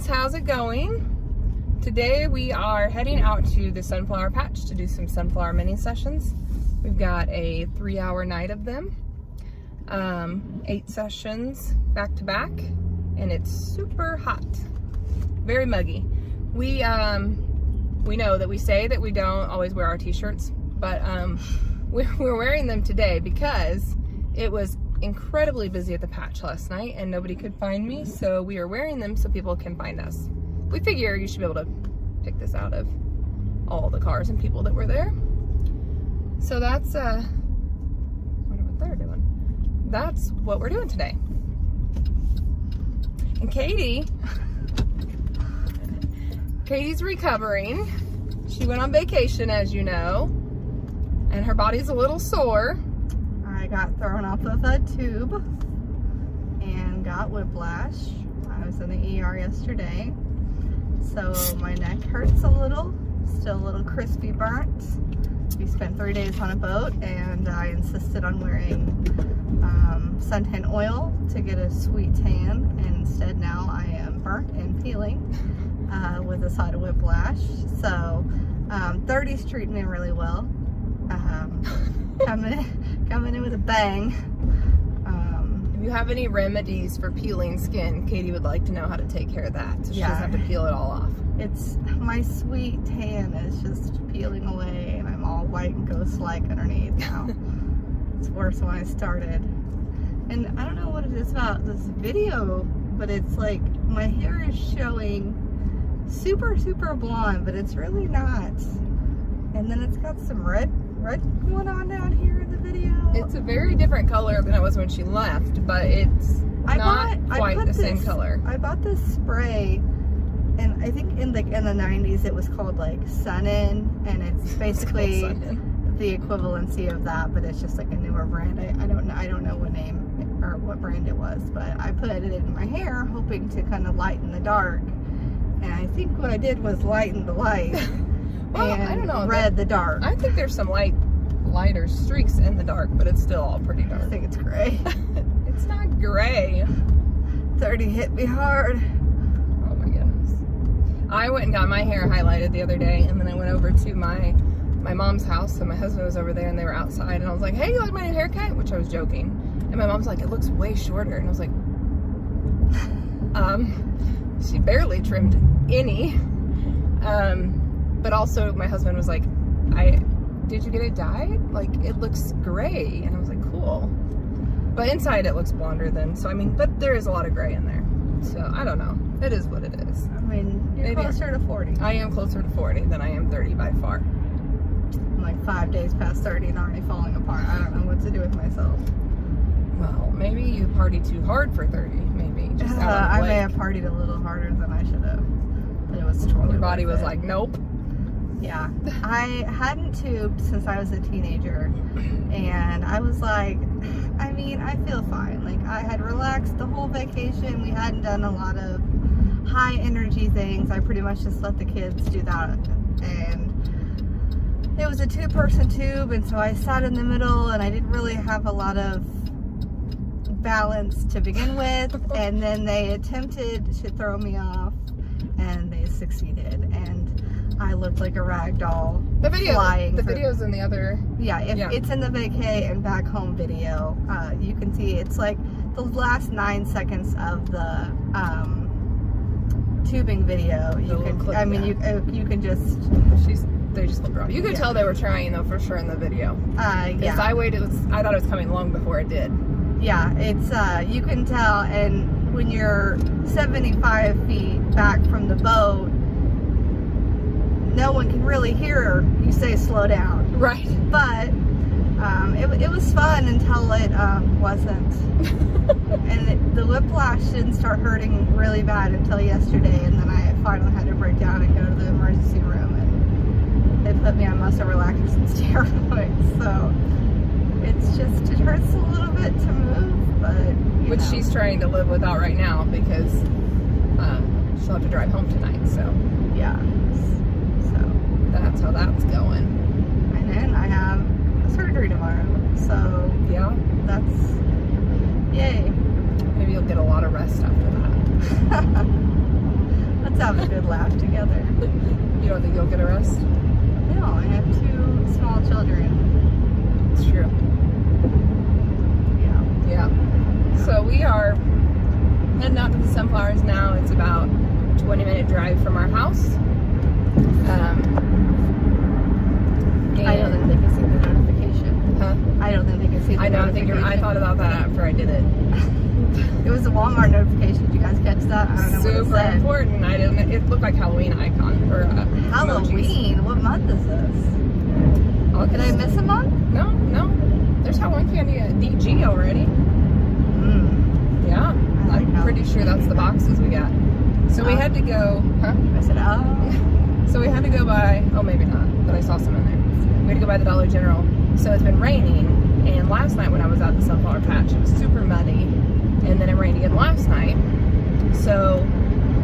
how's it going? Today we are heading out to the sunflower patch to do some sunflower mini sessions. We've got a 3-hour night of them, 8 sessions back to back, and it's super hot, very muggy. We know that we say that we don't always wear our t-shirts, but we're wearing them today because it was incredibly busy at the patch last night and nobody could find me, so we are wearing them so people can find us. We figure you should be able to pick this out of all the cars and people that were there. So that's what they're doing. That's what we're doing today. And Katie's recovering. She went on vacation, as you know, and her body's a little sore. I got thrown off of a tube and got whiplash. I was in the ER yesterday, so my neck hurts a little, still a little crispy burnt. We spent 3 days on a boat, and I insisted on wearing suntan oil to get a sweet tan, and instead now I am burnt and peeling with a side of whiplash. So 30's treating me really well. Coming in with a bang. If you have any remedies for peeling skin, Katie would like to know how to take care of that, so she doesn't have to peel it all off. It's my sweet tan is just peeling away, and I'm all white and ghost-like underneath now. It's worse when I started. And I don't know what it is about this video, but it's like my hair is showing super blonde, but it's really not. And then it's got some red going on down here in the video. It's a very different color than it was when she left, but it's not quite the same color. I bought this spray, and I think in the 90s it was called like Sun-In, and it's basically the equivalency of that, but it's just like a newer brand. I don't know what name or what brand it was, but I put it in my hair hoping to kind of lighten the dark, and I think what I did was lighten the light. Well, and I don't know. Red the dark. I think there's some lighter streaks in the dark, but it's still all pretty dark. I think it's gray. It's not gray. 30 hit me hard. Oh my goodness. I went and got my hair highlighted the other day, and then I went over to my mom's house, and my husband was over there, and they were outside, and I was like, hey, you like my new haircut? Which I was joking. And my mom's like, it looks way shorter. And I was like, she barely trimmed any. But also my husband was like, did you get it dyed? Like, it looks gray. And I was like, cool. But inside it looks blonder than, so I mean, but there is a lot of gray in there. So I don't know. It is what it is. I mean, you're closer to 40. I am closer to 40 than I am 30 by far. I'm like 5 days past 30 and already falling apart. I don't know what to do with myself. Well, maybe you partied too hard for 30, maybe. Just I may have partied a little harder than I should have. But it was totally Your body was like, nope. Yeah. I hadn't tubed since I was a teenager. And I was like, I mean, I feel fine. Like, I had relaxed the whole vacation. We hadn't done a lot of high energy things. I pretty much just let the kids do that. And it was a 2-person tube, and so I sat in the middle, and I didn't really have a lot of balance to begin with, and then they attempted to throw me off, and they succeeded, and I looked like a rag doll. The video's in the other. Yeah, it's in the vacay and back home video. You can see it's like the last 9 seconds of the tubing video. You can just. They just look wrong. You could tell they were trying though, for sure, in the video. Yeah. I thought it was coming long before it did. Yeah, it's you can tell, and when you're 75 feet back from the boat, no one can really hear you say slow down. Right. But it was fun until it wasn't. And the whiplash didn't start hurting really bad until yesterday, and then I finally had to break down and go to the emergency room, and they put me on muscle relaxers and steroids. So it hurts a little bit to move, but which she's trying to live without right now because she'll have to drive home tonight. So yeah, so that's how that's going. And then I have surgery tomorrow, so yeah, that's yay. Maybe you'll get a lot of rest after that. have a good laugh together. You don't think you'll get arrested? No, I have 2 small children. It's true. Yeah. Yeah. So we are heading out to the sunflowers now. It's about a 20-minute drive from our house. I don't think they can see the notification. Huh? I don't think they can see the I know. notification. I thought about that after I did it. It was a Walmart notification. Did you guys catch that? I don't know Super what it said. important. I didn't. It looked like Halloween icon or Halloween? emojis. What month is this? August. Did I miss a month? No. There's Halloween candy at DG already. Yeah. I like I'm pretty sure that's the boxes we got. So we had to go. Huh? I said, oh. So we had to go by. Oh, maybe not. But I saw some in there. We had to go by the Dollar General. So it's been raining, and last night when I was at the sunflower patch, it was super muddy, and then it rained again last night. So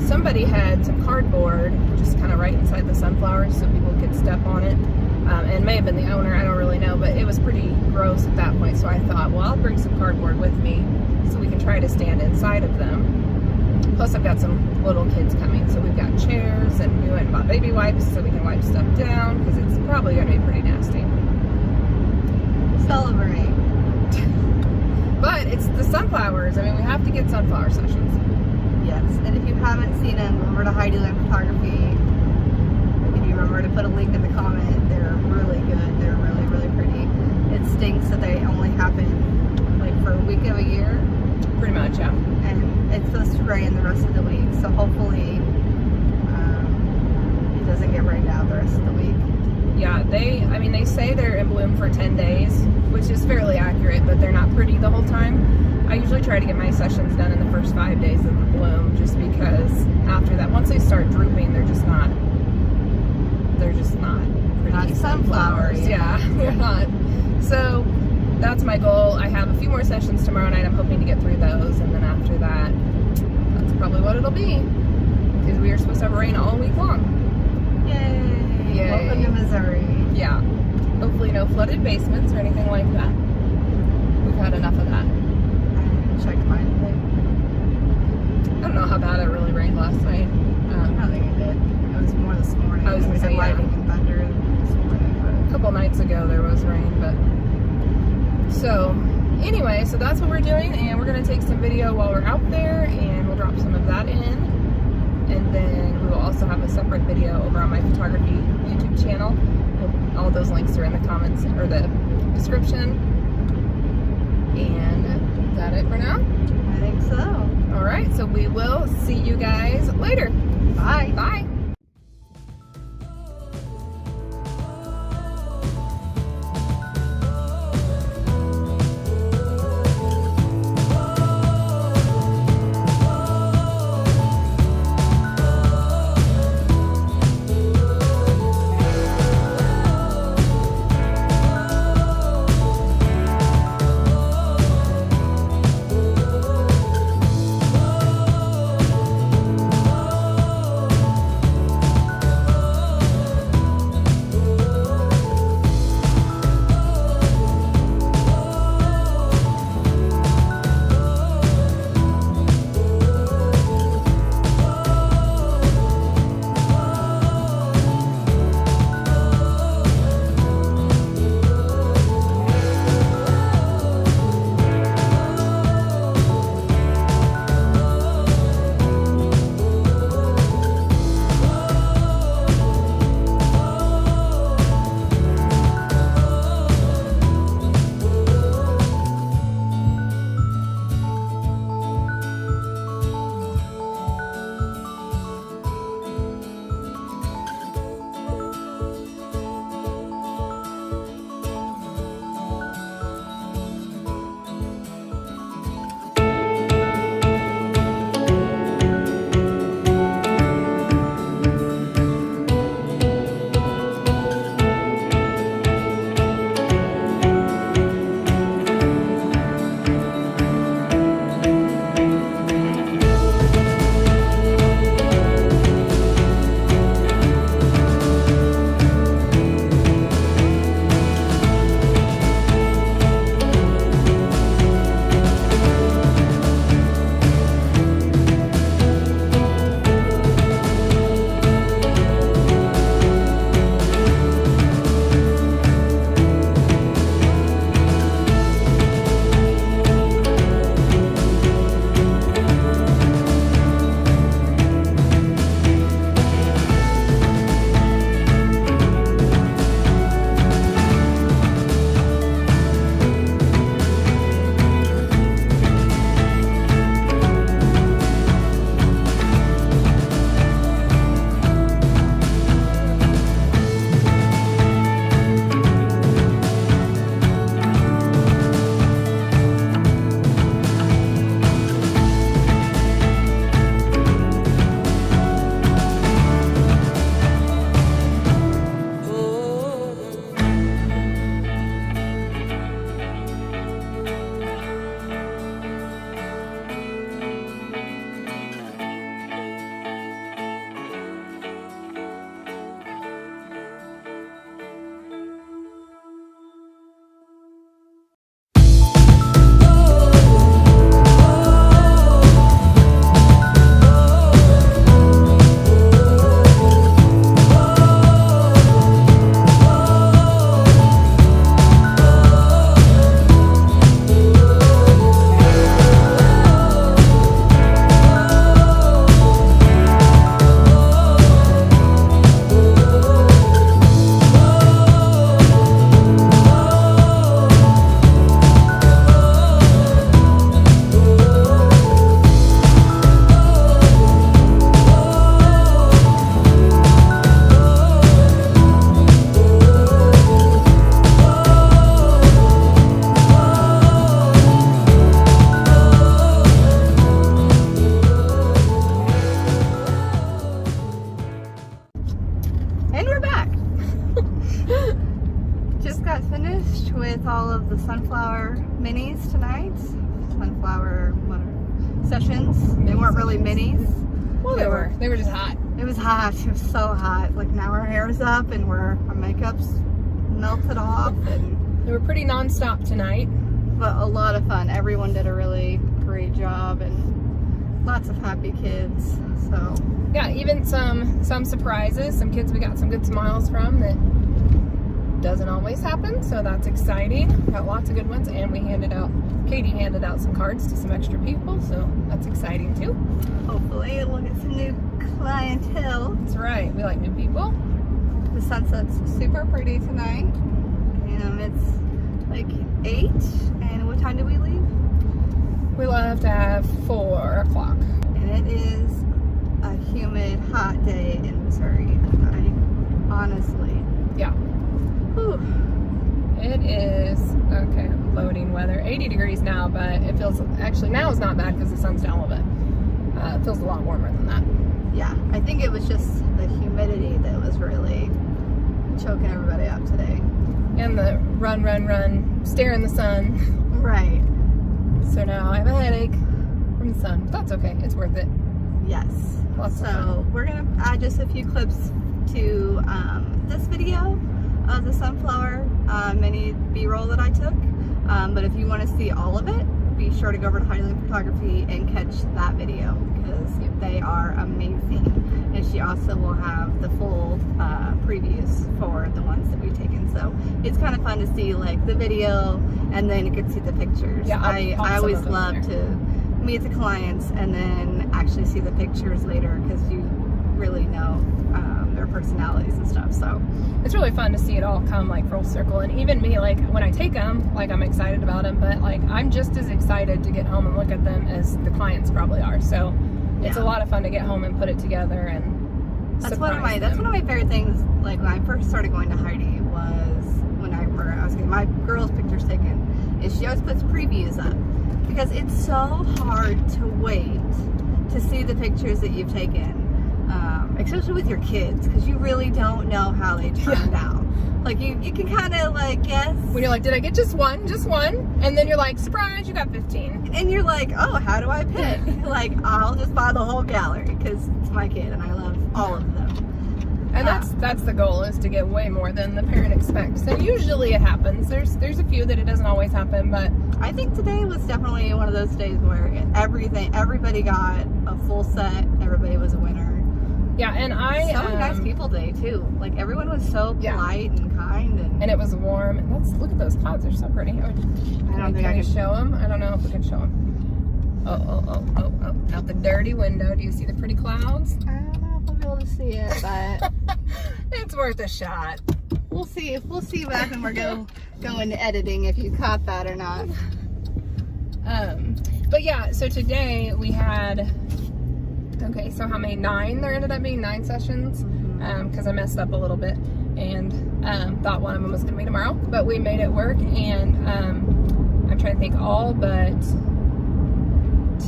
somebody had some cardboard just kind of right inside the sunflowers so people could step on it. And it may have been the owner, I don't really know, but it was pretty gross at that point. So I thought, well, I'll bring some cardboard with me so we can try to stand inside of them. Plus I've got some little kids coming, so we've got chairs, and we went and bought baby wipes so we can wipe stuff down because it's probably going to be pretty nasty. Celebrate. But it's the sunflowers. I mean, we have to get sunflower sessions. Yes, and if you haven't seen them, remember to Heidi Lynn Photography. If you remember to put a link in the comment, they're really good. They're really, really pretty. It stinks that they only happen like for a week of a year. Pretty much, yeah. And it's supposed to rain the rest of the week, so hopefully it doesn't get rained out the rest of the week. Yeah, they say they're in bloom for 10 days, which is fairly accurate, but they're not pretty the whole time. I usually try to get my sessions done in the first 5 days of the bloom, just because after that, once they start drooping, they're just not pretty Not sunflowers. Yeah, they're not. So that's my goal. I have a few more sessions tomorrow night. I'm hoping to get through those, and then after that, that's probably what it'll be, because we are supposed to have rain all week long. Yay! Yay. Welcome to Missouri. Yeah. Hopefully no flooded basements or anything like that. We've had enough of that. I checked mine today. I don't know how bad it really rained last night. I don't think it did. It was more this morning. I was gonna We had say, yeah. lightning and thunder this morning. A couple nights ago there was rain, but... So, anyway, so that's what we're doing, and we're going to take some video while we're out there, and we'll drop some of that in. And then we will also have a separate video over on my photography YouTube channel. All those links are in the comments, or the description. And is that it for now? I think so. Alright, so we will see you guys later. Bye. Bye. And we're back. Just got finished with all of the sunflower minis tonight. Sunflower sessions. They weren't really minis. Well, they were. They were just hot. It was hot. It was so hot. Like now our hair's up and our makeup's melted off, and They were pretty non-stop tonight. but a lot of fun. Everyone did a really great job and lots of happy kids. So Yeah, even some surprises. Some kids we got some good smiles from that doesn't always happen, so that's exciting. Got lots of good ones, and Katie handed out some cards to some extra people, so that's exciting too. hopefully we'll get some new clientele. That's right, we like new people. The sunset's super pretty tonight. It's like 8, and what time do we leave? We left at 4 o'clock. And it is a humid, hot day in Missouri. Honestly. Yeah. Whew. It is, okay, loading weather. 80 degrees now, but it feels, actually now it's not bad because the sun's down a little bit. It feels a lot warmer than that. Yeah, I think it was just the humidity that was really choking everybody up today. And the run, stare in the sun. Right. So now I have a headache from the sun. But that's okay, it's worth it. Yes. Lots of So fun. we're going to add just a few clips to this video of the sunflower mini B-roll that I took. But if you want to see all of it, be sure to go over to Heidi Lynn Photography and catch that video because they are amazing. And she also will have the full previews for the ones that we've taken. So it's kind of fun to see like the video and then you can see the pictures. Yeah, I always love to meet the clients and then actually see the pictures later because you really know their personalities and stuff. So It's really fun to see it all come like full circle, and even me, like when I take them, like I'm excited about them, but like I'm just as excited to get home and look at them as the clients probably are. So it's a lot of fun to get home and put it together, and that's one of my favorite things. Like when I first started going to Heidi was whenever I was getting my girls' pictures taken, is she always puts previews up because it's so hard to wait to see the pictures that you've taken. Especially with your kids, because you really don't know how they turned out. Like you can kind of like guess. When you're like, did I get just one? And then you're like, surprise, you got 15. And you're like, oh, how do I pick? Like, I'll just buy the whole gallery because it's my kid and I love all of them. And that's the goal, is to get way more than the parent expects. And usually it happens. There's a few that it doesn't always happen, but I think today was definitely one of those days where everybody got a full set. Everybody was a winner. yeah, and So many nice people today too. Like everyone was so polite and kind, and it was warm. Look at those clouds; they're so pretty. I don't think I can show them. I don't know if we can show them. Oh! Out the dirty window. Do you see the pretty clouds? I don't know if I'll be able to see it, but It's worth a shot. we'll see. We'll see back when we're going to editing if you caught that or not. But yeah, so today we had. Okay, so how many? 9? There ended up being 9 sessions because I messed up a little bit and thought one of them was going to be tomorrow, but we made it work, and I'm trying to think, all but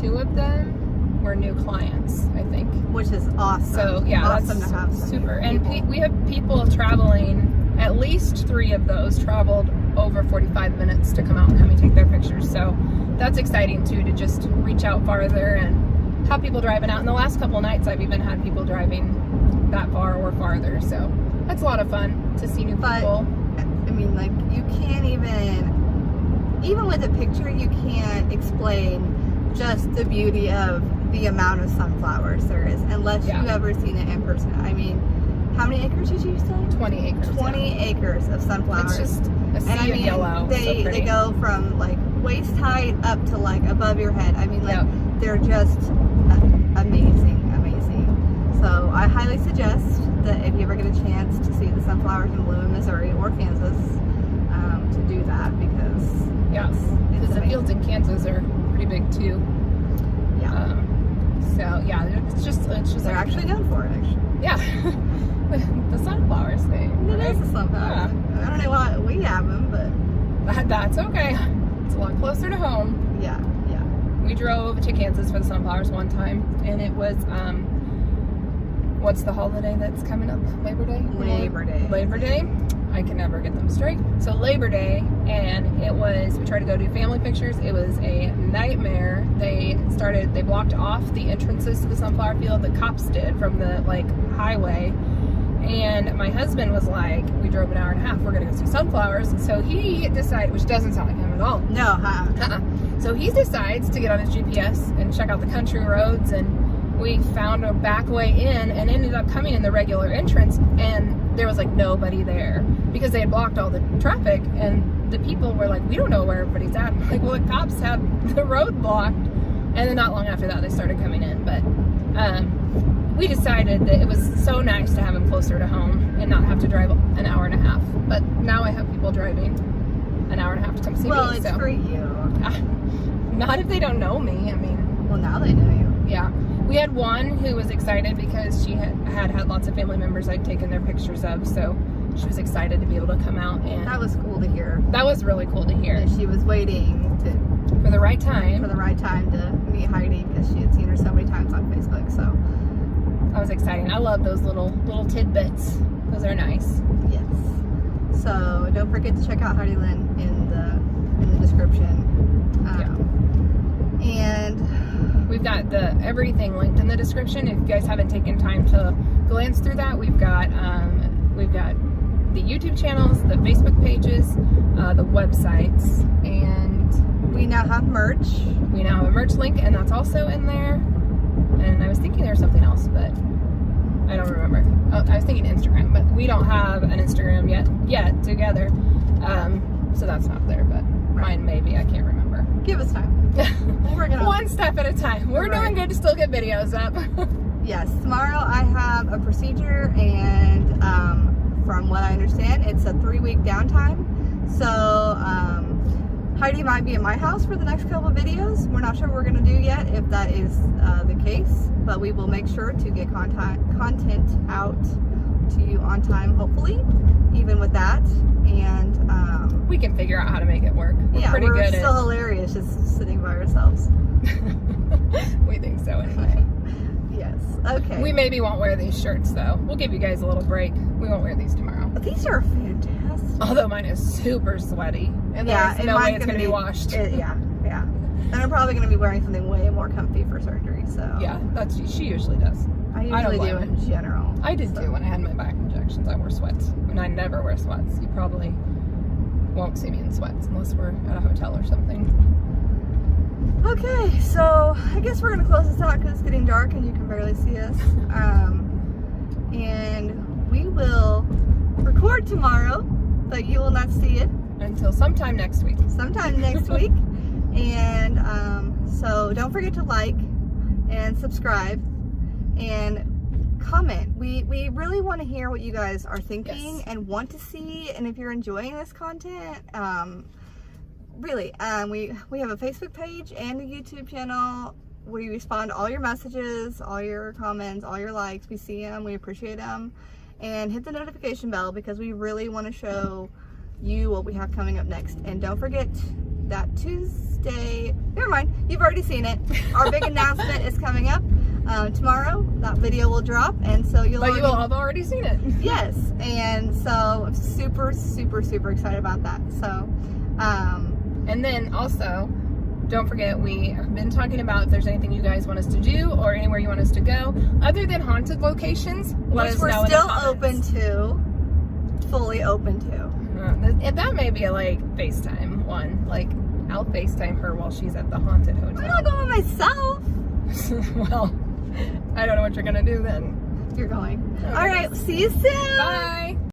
2 of them were new clients, I think. Which is awesome. So yeah, awesome that's to have super. And we have people traveling, at least 3 of those traveled over 45 minutes to come out and have me take their pictures. So that's exciting too, to just reach out farther and have people driving out. And the last couple nights I've even had people driving that far or farther, so that's a lot of fun to see new people. I mean, like, you can't even with a picture, you can't explain just the beauty of the amount of sunflowers there is unless you've ever seen it in person. I mean, how many acres did you say? 20 acres. 20 acres of sunflowers. It's just a sea of yellow. They go from like waist height up to like above your head. I mean, like they're just amazing. So I highly suggest that if you ever get a chance to see the sunflowers in bloom in Missouri or Kansas, to do that because because the fields in Kansas are pretty big too. So yeah, it's just they're like actually known for it. The sunflowers thing. It is a sunflower. I don't know why we have them, but that's okay. It's a lot closer to home. Yeah. We drove to Kansas for the sunflowers one time, and it was what's the holiday that's coming up? Labor Day? Labor Day. Labor Day. I can never get them straight. So Labor Day, and we tried to go do family pictures. It was a nightmare. They blocked off the entrances to the sunflower field. The cops did from the highway. And my husband was like, we drove an hour and a half, we're gonna go see sunflowers. So he decided, which doesn't sound like him at all. No, So he decides to get on his GPS and check out the country roads, and we found a back way in and ended up coming in the regular entrance, and there was nobody there because they had blocked all the traffic, and the people were like, we don't know where everybody's at. I'm like, well, the cops had the road blocked. And then not long after that, they started coming in. But we decided that it was so nice to have him closer to home and not have to drive an hour and a half. But now I have people driving an hour and a half to come see me. Well, it's for you. Not if they don't know me. I mean, well, now they know you. Yeah. We had one who was excited because she had lots of family members I'd taken their pictures of, so she was excited to be able to come out. And that was cool to hear. That was really cool to hear. And she was waiting for the right time. For the right time to meet Heidi, because she had seen her so many times on Facebook. So that was exciting. I love those little tidbits. Those are nice. Yes. So don't forget to check out Heidi Lynn in the description. And we've got everything linked in the description. If you guys haven't taken time to glance through that, we've got the YouTube channels, the Facebook pages, the websites, and we now have merch. We now have a merch link, and that's also in there. And I was thinking there was something else, but I don't remember. Oh, I was thinking Instagram, but we don't have an Instagram yet together. So that's not there, but mine maybe. I can't remember. Give us time. We'll work it out. One step at a time. We're doing good to still get videos up. Yes, tomorrow I have a procedure, and from what I understand, it's a 3-week downtime. So Heidi might be in my house for the next couple of videos. We're not sure what we're going to do yet, if that is the case, but we will make sure to get content out to you on time, hopefully, even with that. And we can figure out how to make it work. We're still hilarious just sitting by ourselves. We think so anyway. Yes. Okay. We maybe won't wear these shirts though. We'll give you guys a little break. We won't wear these tomorrow. These are fantastic. Although mine is super sweaty, and there's no way it's gonna be washed. Yeah. And I'm probably gonna be wearing something way more comfy for surgery. So yeah, she usually does. I usually do in general. I did too when I had my back injections. I wore sweats, and I never wear sweats. You probably won't see me in sweats unless we're at a hotel or something. Okay, so I guess we're gonna close this out because it's getting dark and you can barely see us. And we will record tomorrow, but you will not see it until sometime next week. And so don't forget to like and subscribe and comment. We really want to hear what you guys are thinking and want to see, and if you're enjoying this content. Really, we have a Facebook page and a YouTube channel. We respond to all your messages, all your comments, all your likes. We see them, we appreciate them. And hit the notification bell because we really want to show you what we have coming up next. And don't forget that Tuesday, never mind, you've already seen it. Our big announcement is coming up tomorrow. That video will drop, and so you will have already seen it. Yes, and so I'm super excited about that. So and then also, don't forget, we have been talking about if there's anything you guys want us to do or anywhere you want us to go, other than haunted locations, which we're still fully open to. That may be a FaceTime one. I'll FaceTime her while she's at the haunted hotel. I'm not going myself. Well, I don't know what you're going to do then. You're going. All right, see you soon. Bye.